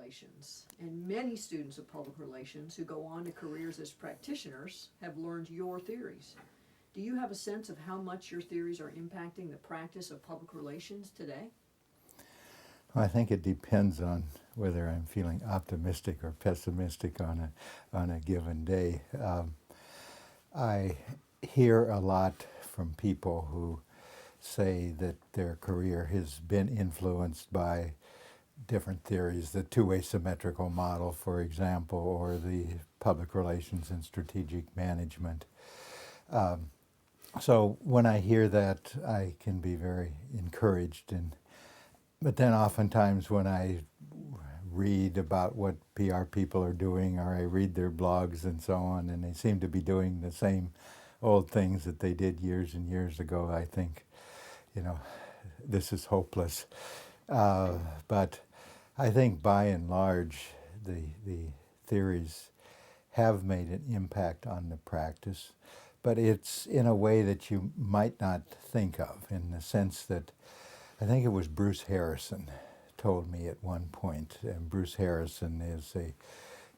relations. And many students of public relations who go on to careers as practitioners have learned your theories. Do you have a sense of how much your theories are impacting the practice of public relations today? Well, I think it depends on whether I'm feeling optimistic or pessimistic on a given day. I hear a lot from people who say that their career has been influenced by different theories, the two-way symmetrical model, for example, or the public relations and strategic management. So when I hear that, I can be very encouraged. But then oftentimes when I read about what PR people are doing, or I read their blogs and so on, and they seem to be doing the same old things that they did years and years ago, I think, you know, this is hopeless. But I think by and large, the theories have made an impact on the practice, but it's in a way that you might not think of, in the sense that I think it was Bruce Harrison told me at one point, and Bruce Harrison is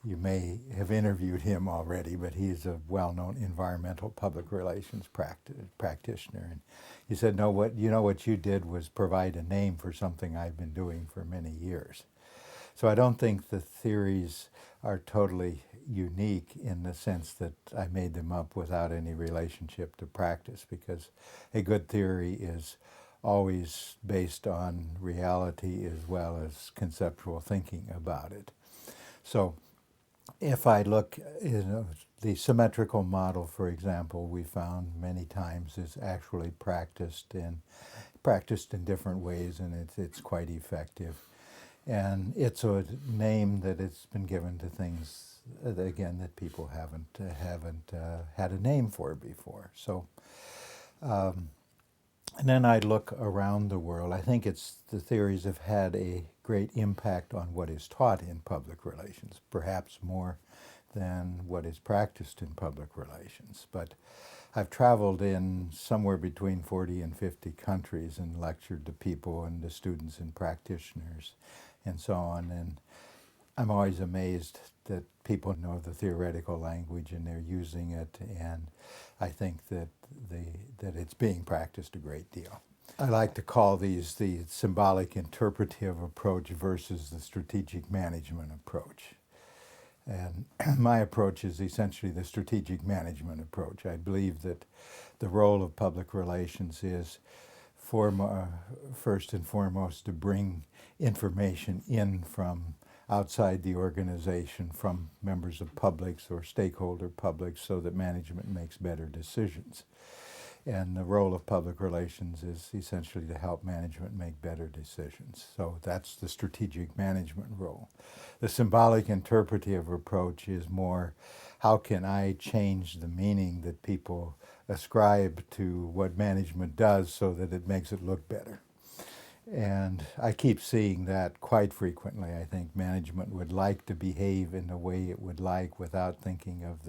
you may have interviewed him already, but he's a well-known environmental public relations practitioner. And he said, "No, what you did was provide a name for something I've been doing for many years." So I don't think the theories are totally unique in the sense that I made them up without any relationship to practice, because a good theory is always based on reality as well as conceptual thinking about it. So if I look, the symmetrical model, for example, we found many times is actually practiced in different ways, and it's quite effective. And it's a name that it's been given to things, again, that people haven't had a name for before. So, and then I look around the world. I think the theories have had a great impact on what is taught in public relations, perhaps more than what is practiced in public relations. But I've traveled in somewhere between 40 and 50 countries and lectured to people and to students and practitioners and so on. And I'm always amazed that people know the theoretical language and they're using it, and I think that it's being practiced a great deal. I like to call these the symbolic interpretive approach versus the strategic management approach. And my approach is essentially the strategic management approach. I believe that the role of public relations is first and foremost to bring information in from outside the organization, from members of publics or stakeholder publics, so that management makes better decisions. And the role of public relations is essentially to help management make better decisions. So that's the strategic management role. The symbolic interpretive approach is more, how can I change the meaning that people ascribe to what management does so that it makes it look better? And I keep seeing that quite frequently. I think management would like to behave in the way it would like without thinking of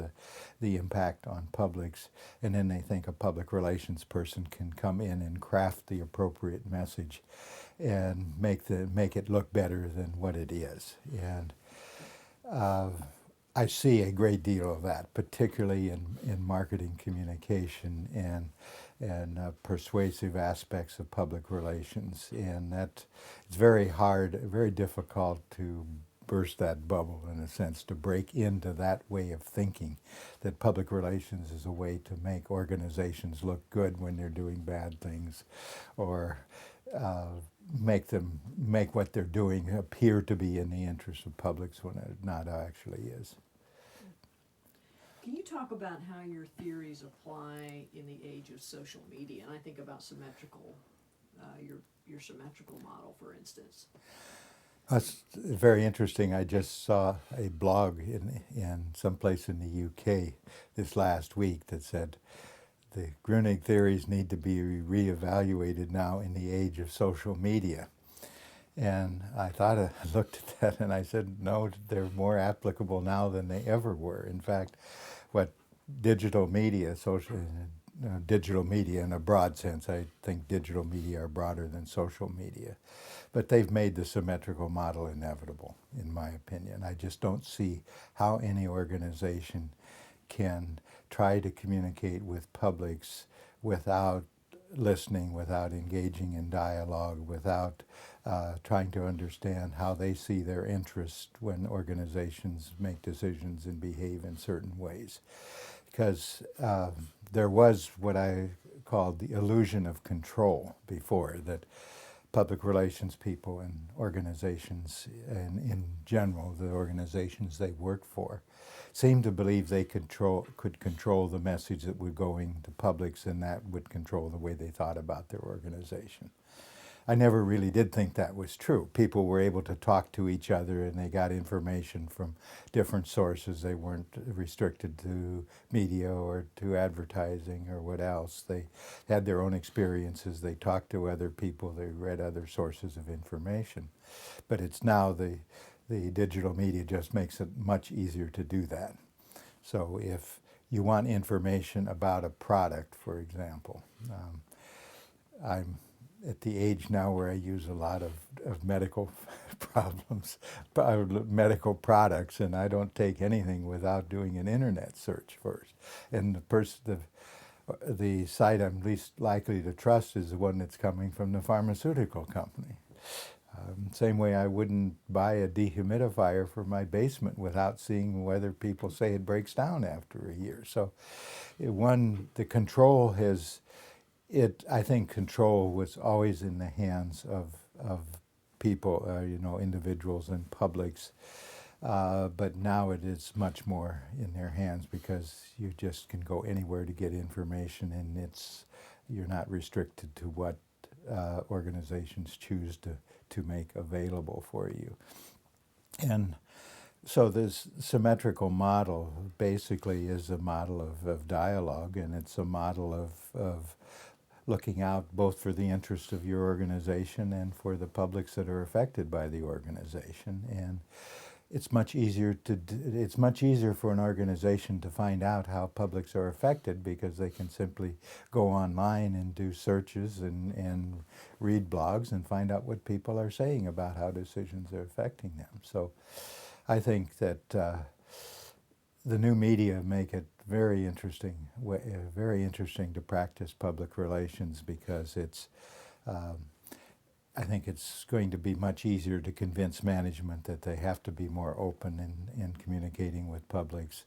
the impact on publics. And then they think a public relations person can come in and craft the appropriate message and make it look better than what it is. And I see a great deal of that, particularly in marketing communication and persuasive aspects of public relations. And that it's very hard, very difficult to burst that bubble, in a sense, to break into that way of thinking, that public relations is a way to make organizations look good when they're doing bad things, or make what they're doing appear to be in the interest of publics when it not actually is. Can you talk about how your theories apply in the age of social media? And I think about your symmetrical model, for instance. That's very interesting. I just saw a blog in some place in the UK this last week that said the Grunig theories need to be reevaluated now in the age of social media. And I looked at that and I said, no, they're more applicable now than they ever were. In fact, what digital media, digital media in a broad sense. I think digital media are broader than social media. But they've made the symmetrical model inevitable, in my opinion. I just don't see how any organization can try to communicate with publics without listening, without engaging in dialogue, without trying to understand how they see their interest when organizations make decisions and behave in certain ways. Because there was what I called the illusion of control before, that public relations people and organizations, and in general the organizations they worked for, seemed to believe they could control the message that would go into publics, and that would control the way they thought about their organization. I never really did think that was true. People were able to talk to each other and they got information from different sources. They weren't restricted to media or to advertising or what else. They had their own experiences. They talked to other people. They read other sources of information. But it's now the digital media just makes it much easier to do that. So if you want information about a product, for example, I'm at the age now where I use a lot of medical medical products, and I don't take anything without doing an internet search first. And the site I'm least likely to trust is the one that's coming from the pharmaceutical company. Same way I wouldn't buy a dehumidifier for my basement without seeing whether people say it breaks down after a year. So the control has... I think control was always in the hands of people, individuals and publics, but now it is much more in their hands because you just can go anywhere to get information, and you're not restricted to what organizations choose to make available for you. And so this symmetrical model basically is a model of dialogue, and it's a model of looking out both for the interest of your organization and for the publics that are affected by the organization. And it's much easier for an organization to find out how publics are affected because they can simply go online and do searches and read blogs and find out what people are saying about how decisions are affecting them. So I think that the new media make it very interesting to practice public relations because I think it's going to be much easier to convince management that they have to be more open in communicating with publics,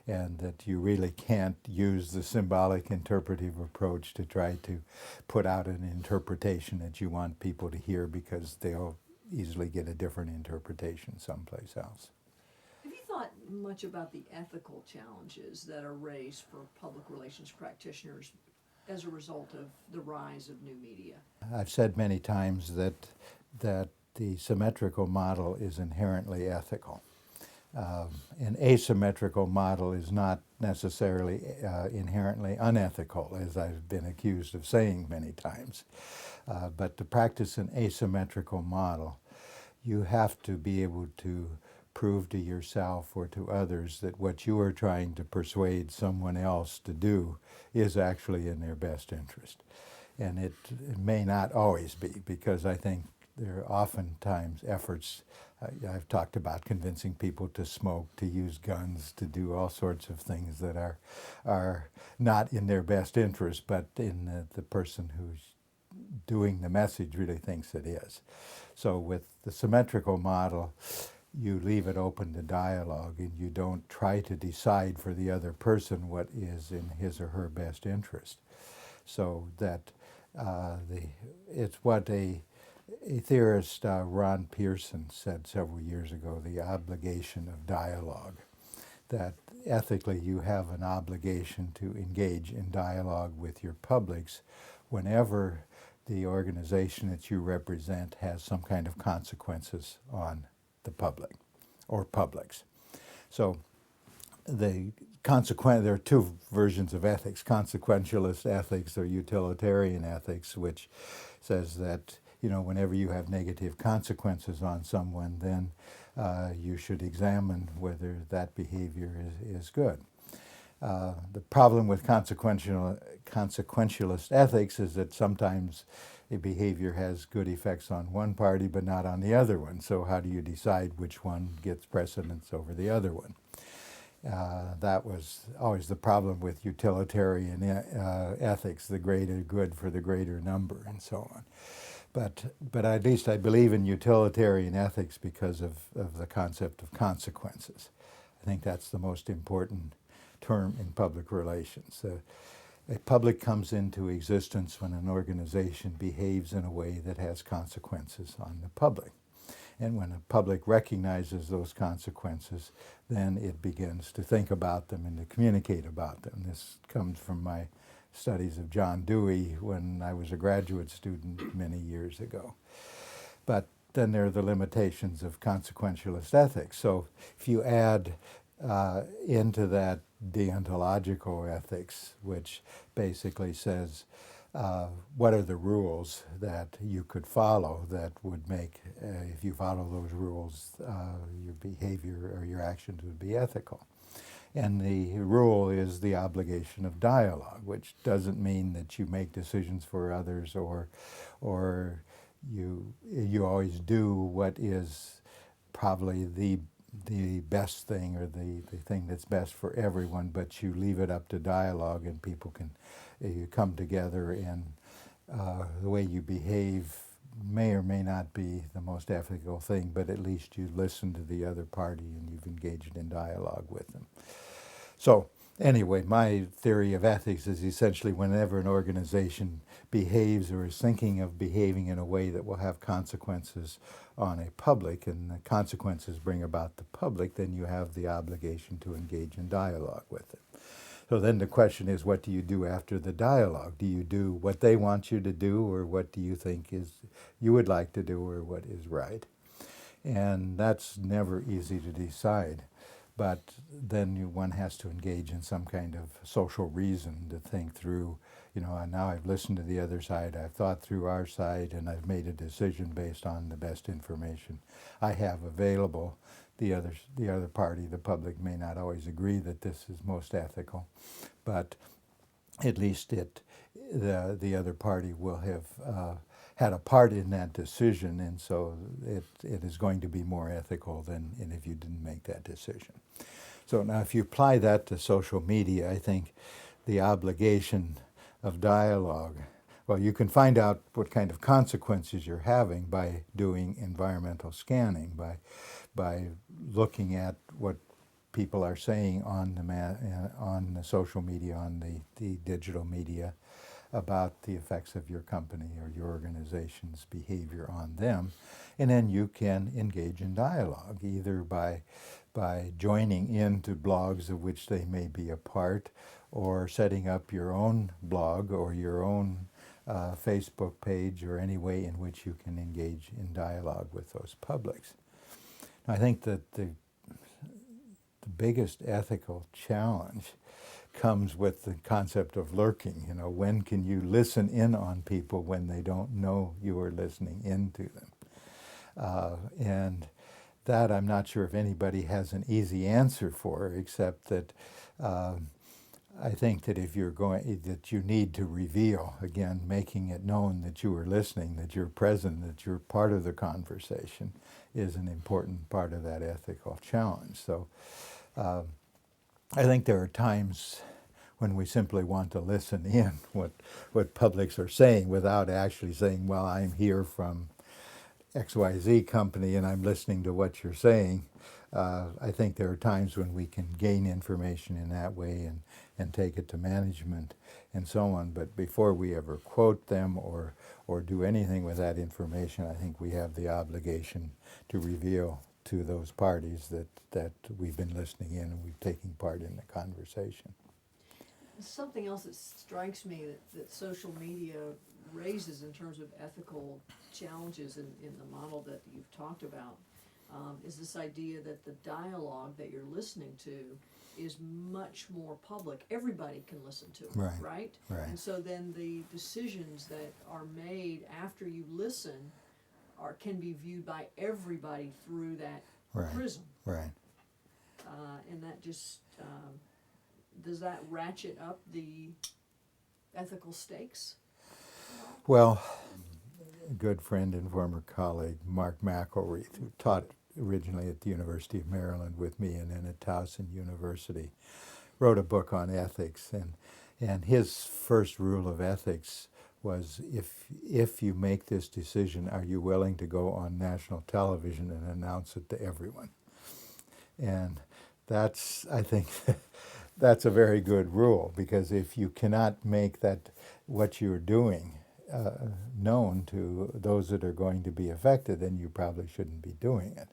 and that you really can't use the symbolic interpretive approach to try to put out an interpretation that you want people to hear because they'll easily get a different interpretation someplace else. Have you thought much about the ethical challenges that are raised for public relations practitioners as a result of the rise of new media? I've said many times that the symmetrical model is inherently ethical. An asymmetrical model is not necessarily inherently unethical, as I've been accused of saying many times. But to practice an asymmetrical model, you have to be able to prove to yourself or to others that what you are trying to persuade someone else to do is actually in their best interest. And it may not always be, because I think there are oftentimes efforts, I've talked about convincing people to smoke, to use guns, to do all sorts of things that are not in their best interest, but in the person who's doing the message really thinks it is. So with the symmetrical model, you leave it open to dialogue, and you don't try to decide for the other person what is in his or her best interest. So that it's what a theorist, Ron Pearson, said several years ago, the obligation of dialogue, that ethically you have an obligation to engage in dialogue with your publics whenever the organization that you represent has some kind of consequences on the public or publics. So there are two versions of ethics: consequentialist ethics or utilitarian ethics, which says that whenever you have negative consequences on someone, then you should examine whether that behavior is good. The problem with consequentialist ethics is that sometimes a behavior has good effects on one party but not on the other one. So how do you decide which one gets precedence over the other one? That was always the problem with utilitarian ethics, the greater good for the greater number and so on. But at least I believe in utilitarian ethics because of the concept of consequences. I think that's the most important term in public relations. A public comes into existence when an organization behaves in a way that has consequences on the public. And when a public recognizes those consequences, then it begins to think about them and to communicate about them. This comes from my studies of John Dewey when I was a graduate student many years ago. But then there are the limitations of consequentialist ethics. So if you add into that deontological ethics, which basically says what are the rules that you could follow that would make, if you follow those rules, your behavior or your actions would be ethical. And the rule is the obligation of dialogue, which doesn't mean that you make decisions for others or you always do what is probably the best thing or the thing that's best for everyone, but you leave it up to dialogue and people can you come together and the way you behave may or may not be the most ethical thing, but at least you listen to the other party and you've engaged in dialogue with them. So anyway, my theory of ethics is essentially whenever an organization behaves or is thinking of behaving in a way that will have consequences on a public, and the consequences bring about the public, then you have the obligation to engage in dialogue with it. So then the question is, what do you do after the dialogue? Do you do what they want you to do, or what do you think is you would like to do, or what is right? And that's never easy to decide. But then one has to engage in some kind of social reason to think through, now I've listened to the other side, I've thought through our side, and I've made a decision based on the best information I have available. The other party, the public, may not always agree that this is most ethical, but at least the other party will have had a part in that decision, and so it is going to be more ethical than if you didn't make that decision. So now if you apply that to social media, I think the obligation of dialogue, well, you can find out what kind of consequences you're having by doing environmental scanning, by looking at what people are saying on the social media, on the digital media, about the effects of your company or your organization's behavior on them. And then you can engage in dialogue, either by joining into blogs of which they may be a part, or setting up your own blog or your own Facebook page, or any way in which you can engage in dialogue with those publics. I think that the biggest ethical challenge comes with the concept of lurking. When can you listen in on people when they don't know you are listening into them? And that I'm not sure if anybody has an easy answer for, except that I think that that you need to reveal, again, making it known that you are listening, that you're present, that you're part of the conversation, is an important part of that ethical challenge. So I think there are times when we simply want to listen in what publics are saying without actually saying, well, I'm here from XYZ company and I'm listening to what you're saying. I think there are times when we can gain information in that way and take it to management and so on. But before we ever quote them or do anything with that information, I think we have the obligation to reveal to those parties that we've been listening in and we've taken part in the conversation. Something else that strikes me that social media raises in terms of ethical challenges in the model that you've talked about is this idea that the dialogue that you're listening to is much more public. Everybody can listen to it, right? Right. And so then the decisions that are made after you listen can be viewed by everybody through that prism. Right. And that just does that ratchet up the ethical stakes? Well, a good friend and former colleague, Mark McElreath, who taught originally at the University of Maryland with me and then at Towson University, wrote a book on ethics, and his first rule of ethics was if you make this decision, are you willing to go on national television and announce it to everyone? And that's, I think, that's a very good rule, because if you cannot make that what you're doing known to those that are going to be affected, then you probably shouldn't be doing it.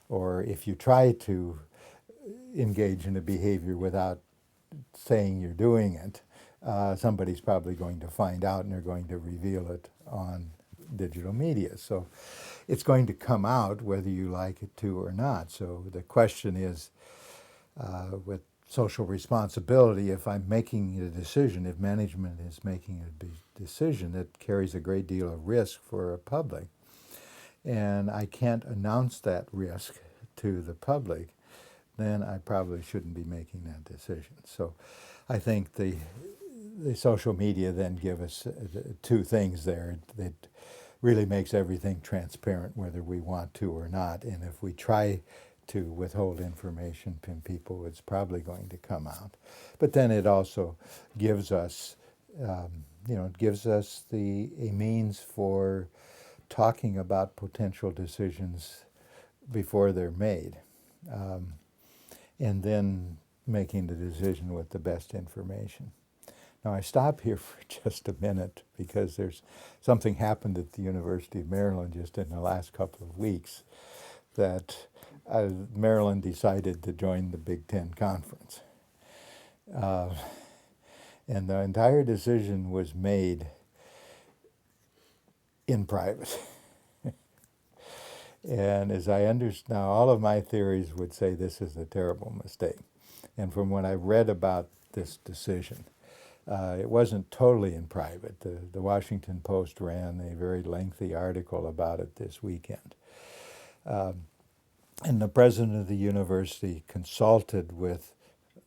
Or if you try to engage in a behavior without saying you're doing it, somebody's probably going to find out and they're going to reveal it on digital media. So it's going to come out whether you like it to or not. So the question is, with social responsibility, if I'm making a decision, if management is making a decision that carries a great deal of risk for a public, and I can't announce that risk to the public, then I probably shouldn't be making that decision. So I think the social media then give us two things there. It really makes everything transparent whether we want to or not, and if we try to withhold information from people, it's probably going to come out. But then it also gives us, it gives us a means for talking about potential decisions before they're made, and then making the decision with the best information. Now I stop here for just a minute because there's something happened at the University of Maryland just in the last couple of weeks that Maryland decided to join the Big Ten Conference. And the entire decision was made in private. And as I understand now, all of my theories would say this is a terrible mistake. And from what I've read about this decision, it wasn't totally in private. The Washington Post ran a very lengthy article about it this weekend. And the president of the university consulted with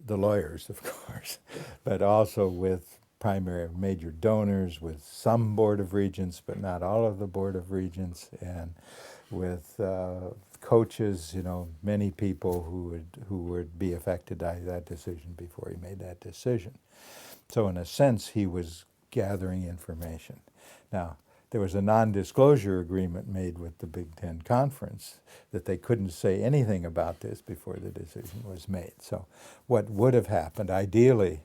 the lawyers, of course, but also with primary major donors, with some Board of Regents, but not all of the Board of Regents, and with coaches, many people who would be affected by that decision before he made that decision. So in a sense, he was gathering information. Now, there was a non-disclosure agreement made with the Big Ten Conference that they couldn't say anything about this before the decision was made. So what would have happened, ideally,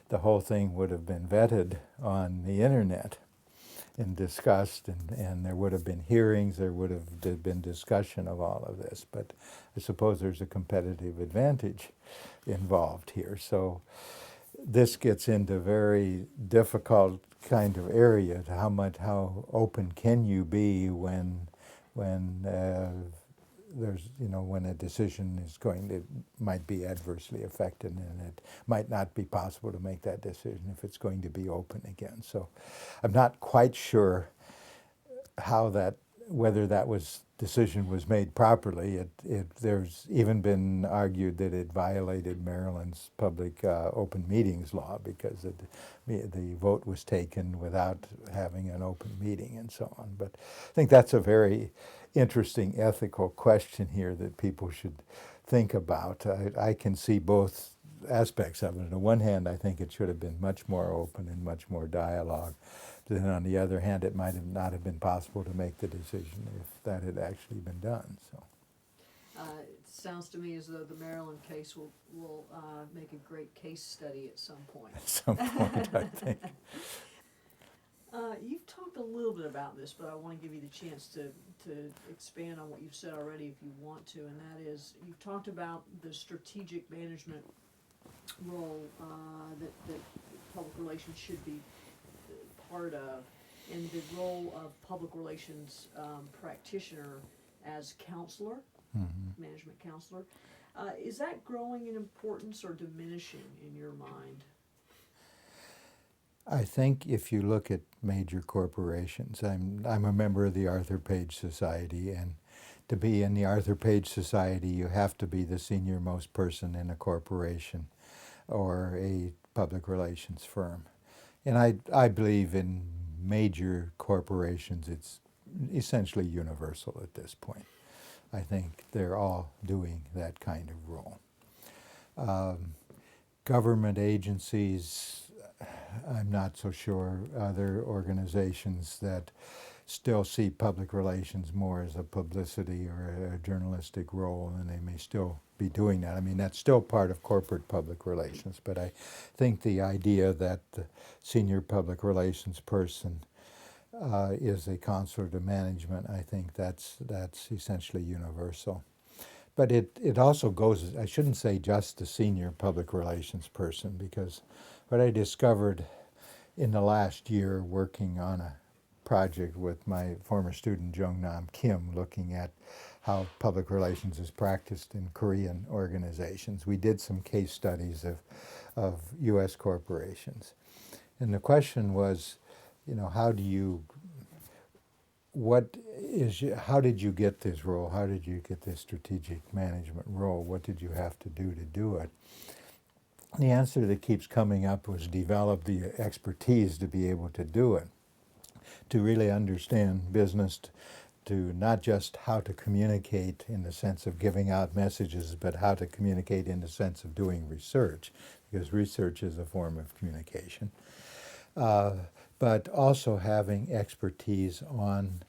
the whole thing would have been vetted on the internet and discussed, and there would have been hearings, there would have been discussion of all of this. But I suppose there's a competitive advantage involved here. So this gets into very difficult kind of area to how open can you be when there's when a decision is might be adversely affected, and it might not be possible to make that decision if it's going to be open again. So I'm not quite sure whether that decision was made properly. There's even been argued that it violated Maryland's public open meetings law because the vote was taken without having an open meeting and so on. But I think that's a very interesting ethical question here that people should think about. I can see both aspects of it. On the one hand, I think it should have been much more open and much more dialogue. Then on the other hand, it might have not have been possible to make the decision if that had actually been done. So, it sounds to me as though the Maryland case will make a great case study at some point. At some point, I think. You've talked a little bit about this, but I want to give you the chance to expand on what you've said already if you want to, and that is, you've talked about the strategic management role that public relations should be part of, and the role of public relations practitioner as counselor, management counselor. Is that growing in importance or diminishing in your mind? I think if you look at major corporations, I'm a member of the Arthur Page Society, and to be in the Arthur Page Society, you have to be the senior most person in a corporation, or a public relations firm. And I believe in major corporations it's essentially universal at this point. I think they're all doing that kind of role. Government agencies, I'm not so sure. Other organizations that still see public relations more as a publicity or a journalistic role, and they may still be doing that. I mean, that's still part of corporate public relations, but I think the idea that the senior public relations person is a counselor to management, I think that's essentially universal. But it also goes, I shouldn't say just the senior public relations person, because what I discovered in the last year working on a project with my former student Jung-Nam Kim, looking at how public relations is practiced in Korean organizations. We did some case studies of U.S. corporations. And the question was, how did you get this role? How did you get this strategic management role? What did you have to do it? And the answer that keeps coming up was develop the expertise to be able to do it, to really understand business, to not just how to communicate in the sense of giving out messages, but how to communicate in the sense of doing research, because research is a form of communication. But also having expertise on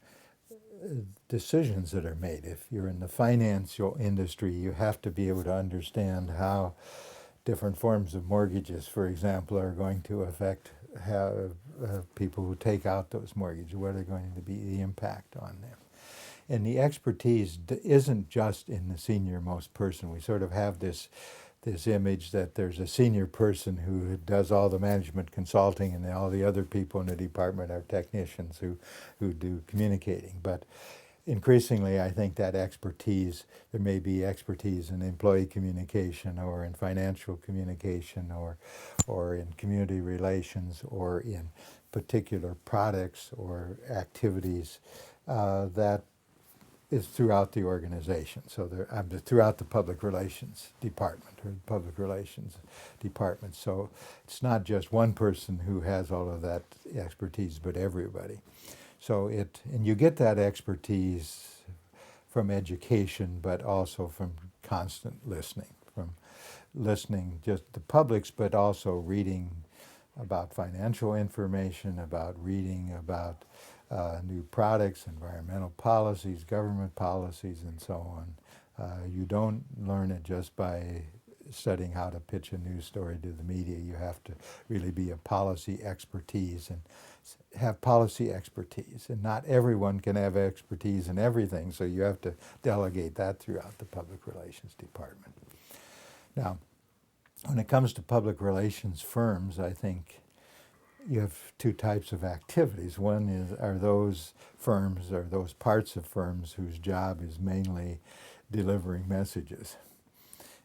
decisions that are made. If you're in the financial industry, you have to be able to understand how different forms of mortgages, for example, are going to affect how, people who take out those mortgages, what are going to be the impact on them. And the expertise isn't just in the senior-most person. We sort of have this image that there's a senior person who does all the management consulting and all the other people in the department are technicians who do communicating. But increasingly, I think that expertise, there may be expertise in employee communication or in financial communication or in community relations or in particular products or activities that is throughout the organization. So throughout the public relations department or the public relations department. So it's not just one person who has all of that expertise, but everybody. So and you get that expertise from education, but also from constant listening, from listening just to publics, but also reading about financial information, about reading about new products, environmental policies, government policies, and so on. You don't learn it just by studying how to pitch a news story to the media. You have to really be a policy expertise and have policy expertise. And not everyone can have expertise in everything, so you have to delegate that throughout the public relations department. Now, when it comes to public relations firms, I think you have two types of activities. One are those firms or those parts of firms whose job is mainly delivering messages.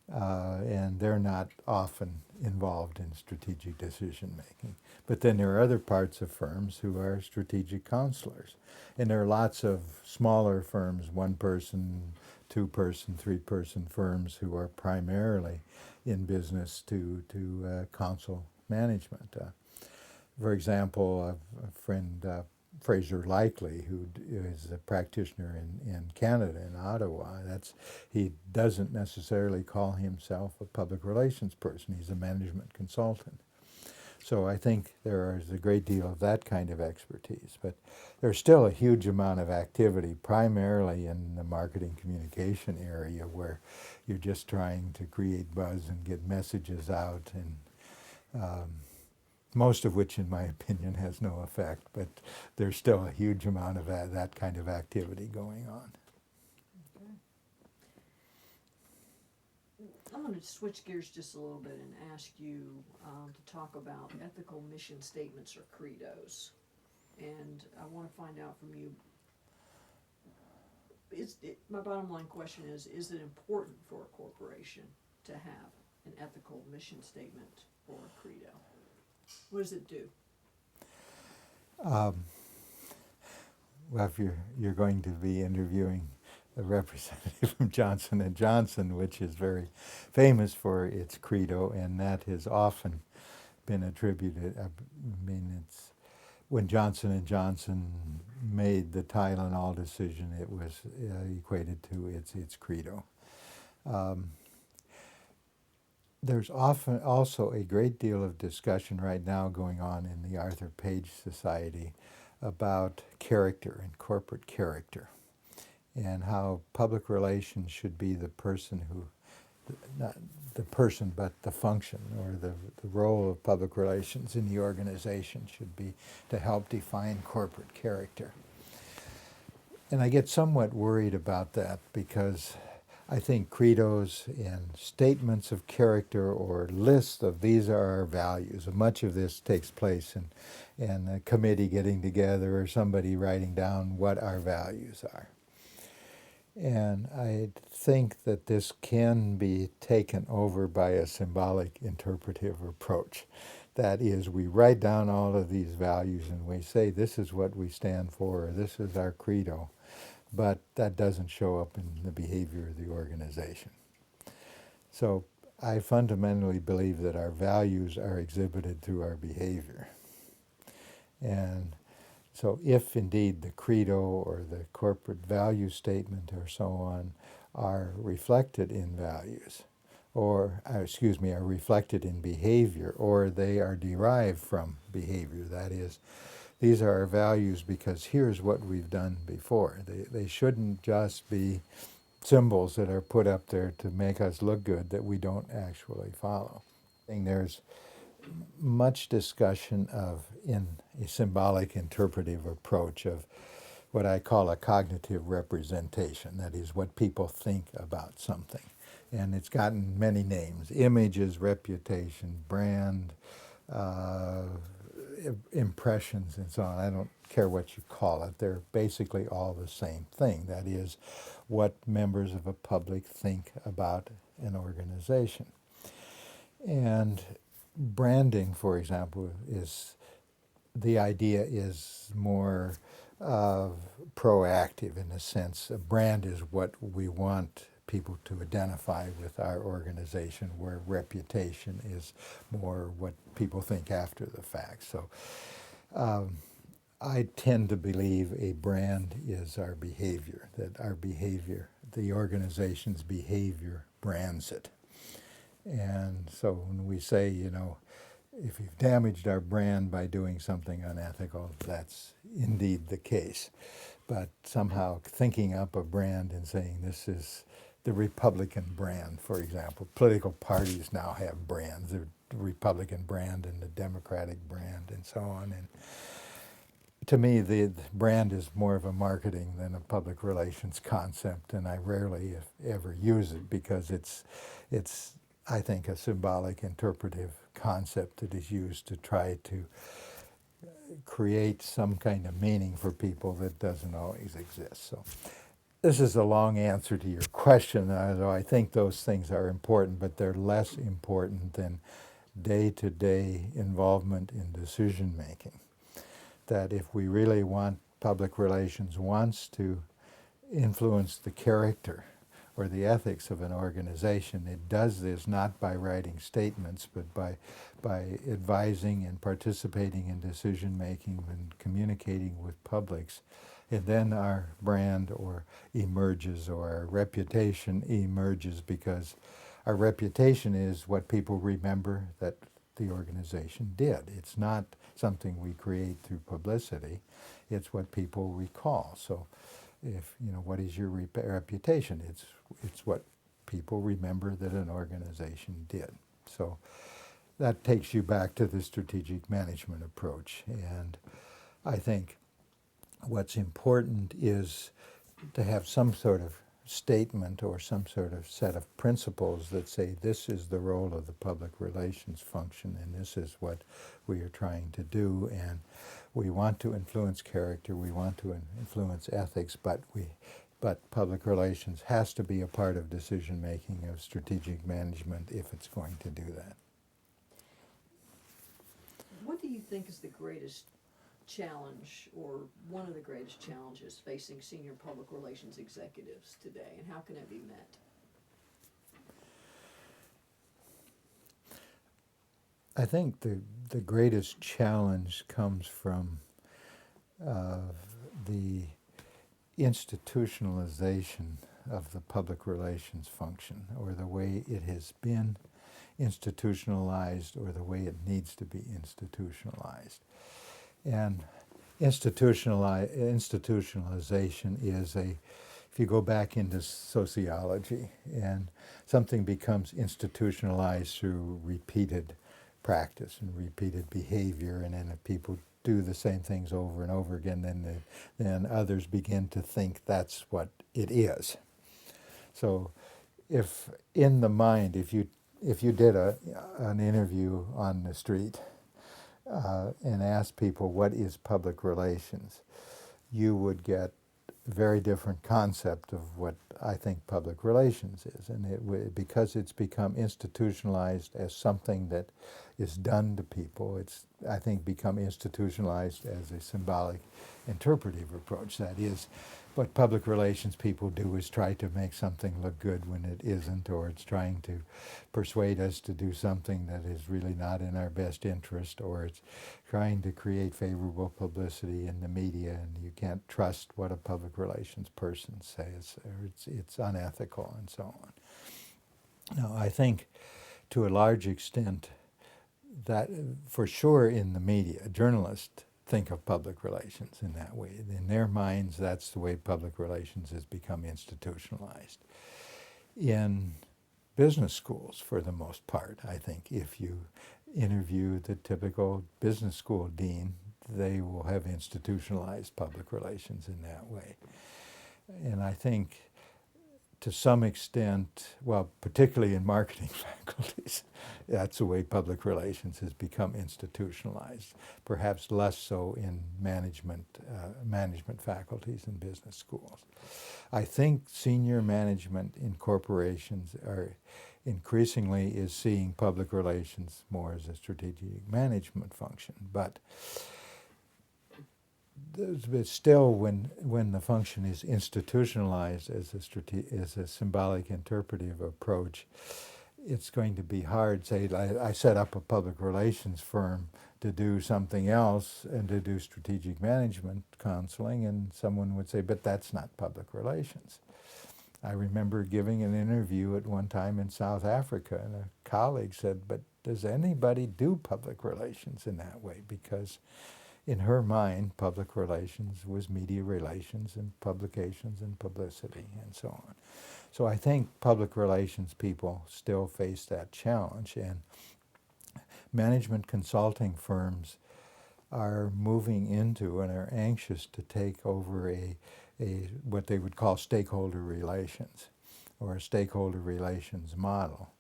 And they're not often involved in strategic decision making. But then there are other parts of firms who are strategic counselors. And there are lots of smaller firms, one-person, two-person, three-person firms who are primarily in business to counsel management. For example, a friend, Fraser Likely, who is a practitioner in Canada, in Ottawa, he doesn't necessarily call himself a public relations person. He's a management consultant. So I think there is a great deal of that kind of expertise. But there's still a huge amount of activity, primarily in the marketing communication area, where you're just trying to create buzz and get messages out, and most of which, in my opinion, has no effect, but there's still a huge amount of that kind of activity going on. Okay. I'm going to switch gears just a little bit and ask you to talk about ethical mission statements or credos. And I want to find out from you, my bottom line question is it important for a corporation to have an ethical mission statement or a credo? What does it do? Well, if you're going to be interviewing a representative from Johnson and Johnson, which is very famous for its credo, and that has often been attributed. I mean, it's when Johnson and Johnson made the Tylenol decision, it was equated to its credo. There's often also a great deal of discussion right now going on in the Arthur Page Society about character and corporate character, and how public relations should be the person who, not the person, but the function or the role of public relations in the organization should be to help define corporate character. And I get somewhat worried about that because I think credos and statements of character or lists of these are our values. Much of this takes place in a committee getting together or somebody writing down what our values are. And I think that this can be taken over by a symbolic interpretive approach. That is, we write down all of these values and we say this is what we stand for or this is our credo. But that doesn't show up in the behavior of the organization. So I fundamentally believe that our values are exhibited through our behavior. And so if indeed the credo or the corporate value statement or so on are reflected in values, or are reflected in behavior, or they are derived from behavior, that is, these are our values because here's what we've done before. They shouldn't just be symbols that are put up there to make us look good that we don't actually follow. And there's much discussion in a symbolic interpretive approach of what I call a cognitive representation, that is what people think about something. And it's gotten many names: images, reputation, brand, impressions, and so on. I don't care what you call it. They're basically all the same thing. That is what members of a public think about an organization. And branding, for example, the idea is more proactive in a sense. A brand is what we want people to identify with our organization, where reputation is more what people think after the fact. So I tend to believe a brand is our behavior, that our behavior, the organization's behavior brands it. And so when we say, if you've damaged our brand by doing something unethical, that's indeed the case. But somehow thinking up a brand and saying this is the Republican brand, for example. Political parties now have brands, the Republican brand and the Democratic brand and so on. And to me, the brand is more of a marketing than a public relations concept, and I rarely, if ever, use it because it's I think, a symbolic interpretive concept that is used to try to create some kind of meaning for people that doesn't always exist. So this is a long answer to your question, although I think those things are important, but they're less important than day-to-day involvement in decision-making. That if we really want public relations wants to influence the character or the ethics of an organization, it does this not by writing statements, but by advising and participating in decision-making and communicating with publics. And then our brand emerges, or our reputation emerges, because our reputation is what people remember that the organization did. It's not something we create through publicity. It's what people recall. So if, what is your reputation? It's what people remember that an organization did. So that takes you back to the strategic management approach. And I think what's important is to have some sort of statement or some sort of set of principles that say this is the role of the public relations function and this is what we are trying to do, and we want to influence character, we want to influence ethics, but public relations has to be a part of decision making, of strategic management, if it's going to do that. What do you think is the greatest challenge, or one of the greatest challenges facing senior public relations executives today, and how can it be met? I think the greatest challenge comes from the institutionalization of the public relations function, or the way it has been institutionalized, or the way it needs to be institutionalized. And institutionalization is if you go back into sociology, and something becomes institutionalized through repeated practice and repeated behavior, and then if people do the same things over and over again, then others begin to think that's what it is. So if in the mind, if you did an interview on the street and asked people what is public relations, you would get a very different concept of what I think public relations is. And because it's become institutionalized as something that is done to people, it's, I think, become institutionalized as a symbolic interpretive approach. That is, what public relations people do is try to make something look good when it isn't, or it's trying to persuade us to do something that is really not in our best interest, or it's trying to create favorable publicity in the media, and you can't trust what a public relations person says, or it's unethical, and so on. Now, I think to a large extent that, for sure, in the media, journalists think of public relations in that way. In their minds, that's the way public relations has become institutionalized. In business schools, for the most part, I think, if you interview the typical business school dean, they will have institutionalized public relations in that way. And I think, to some extent, well, particularly in marketing faculties, that's the way public relations has become institutionalized. Perhaps less so in management faculties in business schools. I think senior management in corporations are increasingly is seeing public relations more as a strategic management function, but still, when the function is institutionalized as a symbolic interpretive approach, it's going to be hard. Say, I set up a public relations firm to do something else and to do strategic management counseling, and someone would say, but that's not public relations. I remember giving an interview at one time in South Africa, and a colleague said, but does anybody do public relations in that way? Because in her mind, public relations was media relations and publications and publicity and so on. So I think public relations people still face that challenge, and management consulting firms are moving into and are anxious to take over a what they would call stakeholder relations, or a stakeholder relations model,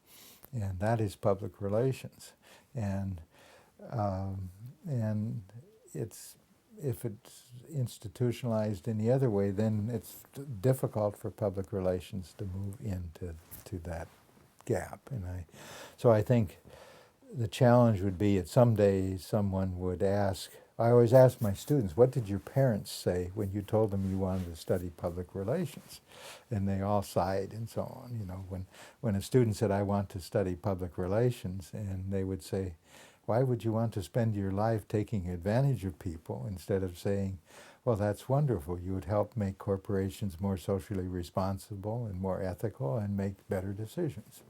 and that is public relations. And if it's institutionalized in the other way, then it's difficult for public relations to move into that gap. So I think the challenge would be that someday someone would ask, I always ask my students, what did your parents say when you told them you wanted to study public relations? And they all sighed and so on. You know, when a student said, I want to study public relations, and they would say, why would you want to spend your life taking advantage of people, instead of saying, well, that's wonderful, you would help make corporations more socially responsible and more ethical and make better decisions.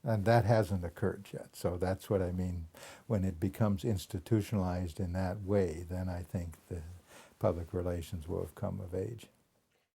And that hasn't occurred yet. So that's what I mean. When it becomes institutionalized in that way, then I think the public relations will have come of age.